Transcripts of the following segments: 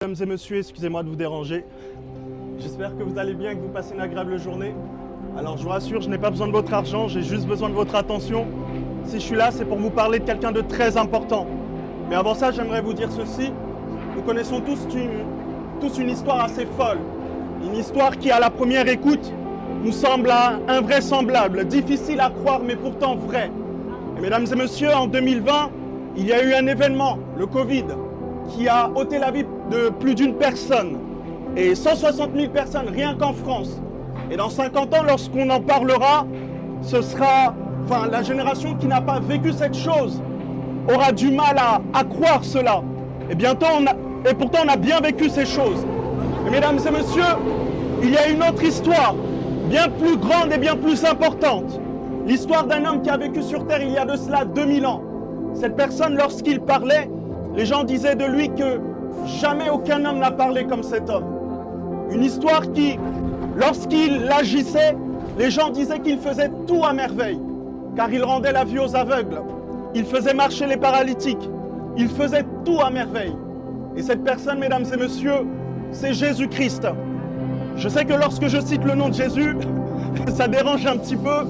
Mesdames et messieurs, excusez-moi de vous déranger. J'espère que vous allez bien et que vous passez une agréable journée. Alors je vous rassure, je n'ai pas besoin de votre argent, j'ai juste besoin de votre attention. Si je suis là, c'est pour vous parler de quelqu'un de très important. Mais avant ça, j'aimerais vous dire ceci. Nous connaissons tous une histoire assez folle. Une histoire qui, à la première écoute, nous semble invraisemblable, difficile à croire, mais pourtant vraie. Et mesdames et messieurs, en 2020, il y a eu un événement, le Covid, qui a ôté la vie de plus d'une personne. Et 160 000 personnes, rien qu'en France. Et dans 50 ans, lorsqu'on en parlera, ce sera, la génération qui n'a pas vécu cette chose aura du mal à croire cela. Et pourtant, on a bien vécu ces choses. Et mesdames et messieurs, il y a une autre histoire, bien plus grande et bien plus importante. L'histoire d'un homme qui a vécu sur Terre il y a de cela 2000 ans. Cette personne, lorsqu'il parlait, les gens disaient de lui que jamais aucun homme n'a parlé comme cet homme. Une histoire qui, lorsqu'il agissait, les gens disaient qu'il faisait tout à merveille, car il rendait la vue aux aveugles, il faisait marcher les paralytiques, il faisait tout à merveille. Et cette personne, mesdames et messieurs, c'est Jésus-Christ. Je sais que lorsque je cite le nom de Jésus, ça dérange un petit peu.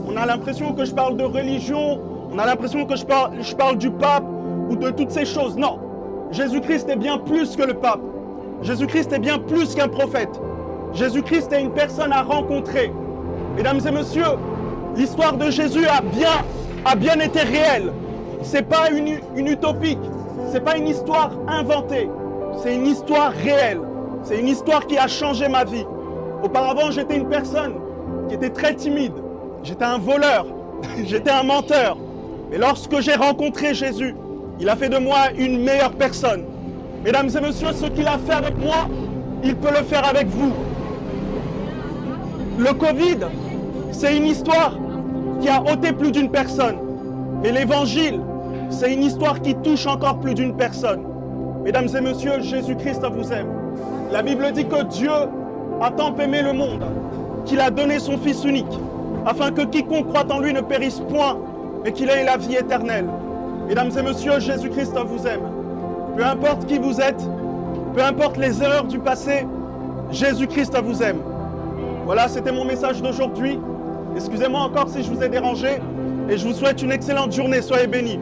On a l'impression que je parle de religion, on a l'impression que je parle du pape ou de toutes ces choses. Non, Jésus-Christ est bien plus que le pape. Jésus-Christ est bien plus qu'un prophète. Jésus-Christ est une personne à rencontrer. Mesdames et messieurs, l'histoire de Jésus a bien été réelle. Ce n'est pas une utopique, ce n'est pas une histoire inventée, c'est une histoire réelle. C'est une histoire qui a changé ma vie. Auparavant, j'étais une personne qui était très timide. J'étais un voleur, j'étais un menteur. Mais lorsque j'ai rencontré Jésus, il a fait de moi une meilleure personne. Mesdames et messieurs, ce qu'il a fait avec moi, il peut le faire avec vous. Le Covid, c'est une histoire qui a ôté plus d'une personne. Mais l'Évangile, c'est une histoire qui touche encore plus d'une personne. Mesdames et messieurs, Jésus-Christ vous aime. La Bible dit que Dieu a tant aimé le monde qu'il a donné son Fils unique, afin que quiconque croit en lui ne périsse point, mais qu'il ait la vie éternelle. Mesdames et messieurs, Jésus-Christ vous aime. Peu importe qui vous êtes, peu importe les erreurs du passé, Jésus-Christ vous aime. Voilà, c'était mon message d'aujourd'hui. Excusez-moi encore si je vous ai dérangé et je vous souhaite une excellente journée. Soyez bénis.